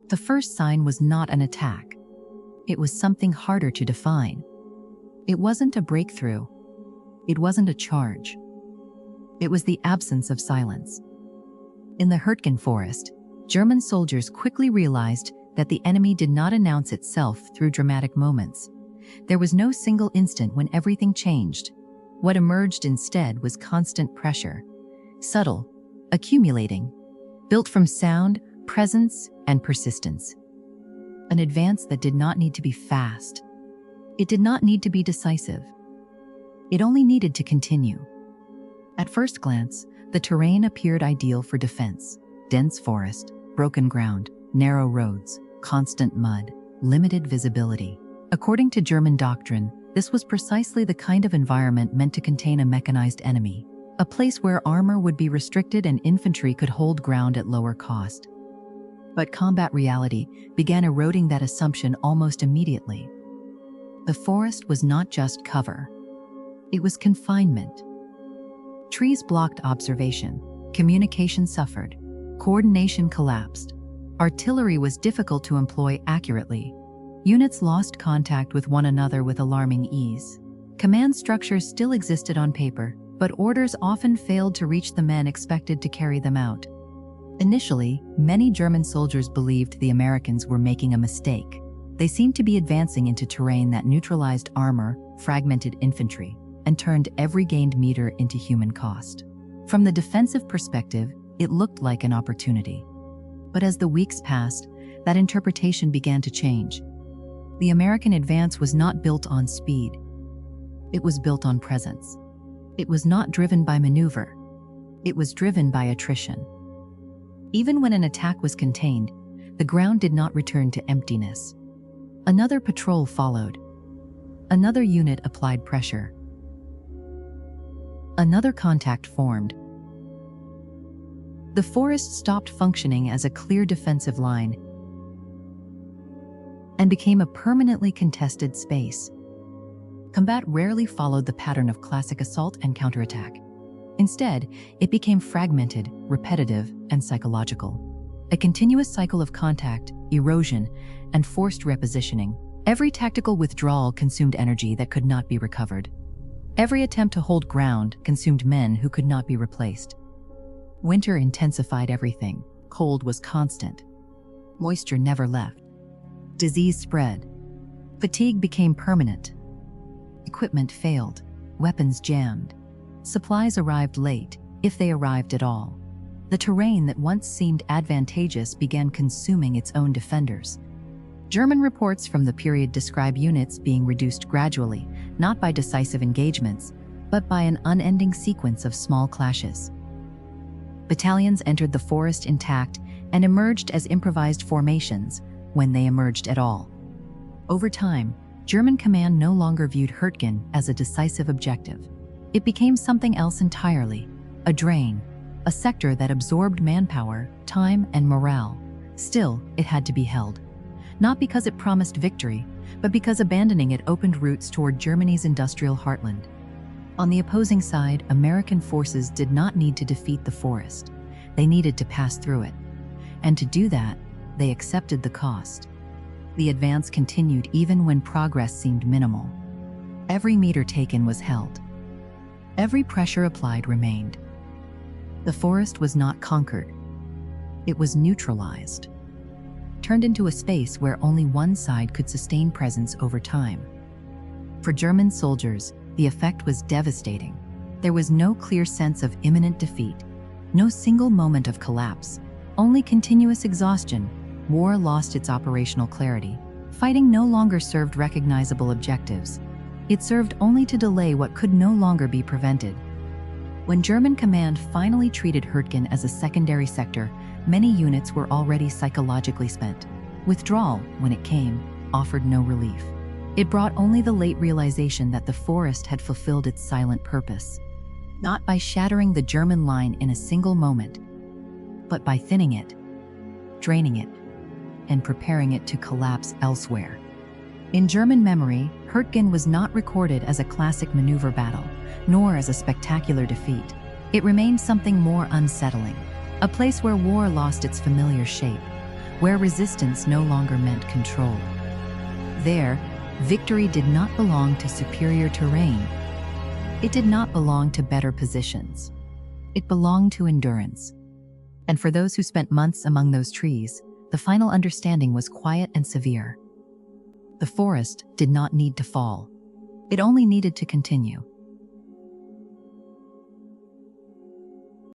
The first sign was not an attack. It was something harder to define. It wasn't a breakthrough. It wasn't a charge. It was the absence of silence. In the Hürtgen Forest, German soldiers quickly realized that the enemy did not announce itself through dramatic moments. There was no single instant when everything changed. What emerged instead was constant pressure, subtle, accumulating, built from sound, presence, and persistence. An advance that did not need to be fast. It did not need to be decisive. It only needed to continue. At first glance, the terrain appeared ideal for defense. Dense forest, broken ground, narrow roads, constant mud, limited visibility. According to German doctrine, this was precisely the kind of environment meant to contain a mechanized enemy, a place where armor would be restricted and infantry could hold ground at lower cost. But combat reality began eroding that assumption almost immediately. The forest was not just cover. It was confinement. Trees blocked observation, communication suffered, coordination collapsed. Artillery was difficult to employ accurately. Units lost contact with one another with alarming ease. Command structures still existed on paper, but orders often failed to reach the men expected to carry them out. Initially, many German soldiers believed the Americans were making a mistake. They seemed to be advancing into terrain that neutralized armor, fragmented infantry, and turned every gained meter into human cost. From the defensive perspective, it looked like an opportunity. But as the weeks passed, that interpretation began to change. The American advance was not built on speed. It was built on presence. It was not driven by maneuver. It was driven by attrition. Even when an attack was contained, the ground did not return to emptiness. Another patrol followed. Another unit applied pressure. Another contact formed. The forest stopped functioning as a clear defensive line and became a permanently contested space. Combat rarely followed the pattern of classic assault and counterattack. Instead, it became fragmented, repetitive, and psychological. A continuous cycle of contact, erosion, and forced repositioning. Every tactical withdrawal consumed energy that could not be recovered. Every attempt to hold ground consumed men who could not be replaced. Winter intensified everything. Cold was constant. Moisture never left. Disease spread. Fatigue became permanent. Equipment failed. Weapons jammed. Supplies arrived late, if they arrived at all. The terrain that once seemed advantageous began consuming its own defenders. German reports from the period describe units being reduced gradually, not by decisive engagements, but by an unending sequence of small clashes. Battalions entered the forest intact and emerged as improvised formations, when they emerged at all. Over time, German command no longer viewed Hürtgen as a decisive objective. It became something else entirely, a drain, a sector that absorbed manpower, time, and morale. Still, it had to be held. Not because it promised victory, but because abandoning it opened routes toward Germany's industrial heartland. On the opposing side, American forces did not need to defeat the forest. They needed to pass through it. And to do that, they accepted the cost. The advance continued even when progress seemed minimal. Every meter taken was held. Every pressure applied remained. The forest was not conquered. It was neutralized, turned into a space where only one side could sustain presence over time. For German soldiers, the effect was devastating. There was no clear sense of imminent defeat, no single moment of collapse, only continuous exhaustion. War lost its operational clarity. Fighting no longer served recognizable objectives. It served only to delay what could no longer be prevented. When German command finally treated Hürtgen as a secondary sector, many units were already psychologically spent. Withdrawal, when it came, offered no relief. It brought only the late realization that the forest had fulfilled its silent purpose. Not by shattering the German line in a single moment, but by thinning it, draining it, and preparing it to collapse elsewhere. In German memory, Hürtgen was not recorded as a classic maneuver battle, nor as a spectacular defeat. It remained something more unsettling, a place where war lost its familiar shape, where resistance no longer meant control. There, victory did not belong to superior terrain. It did not belong to better positions. It belonged to endurance. And for those who spent months among those trees, the final understanding was quiet and severe. The forest did not need to fall. It only needed to continue.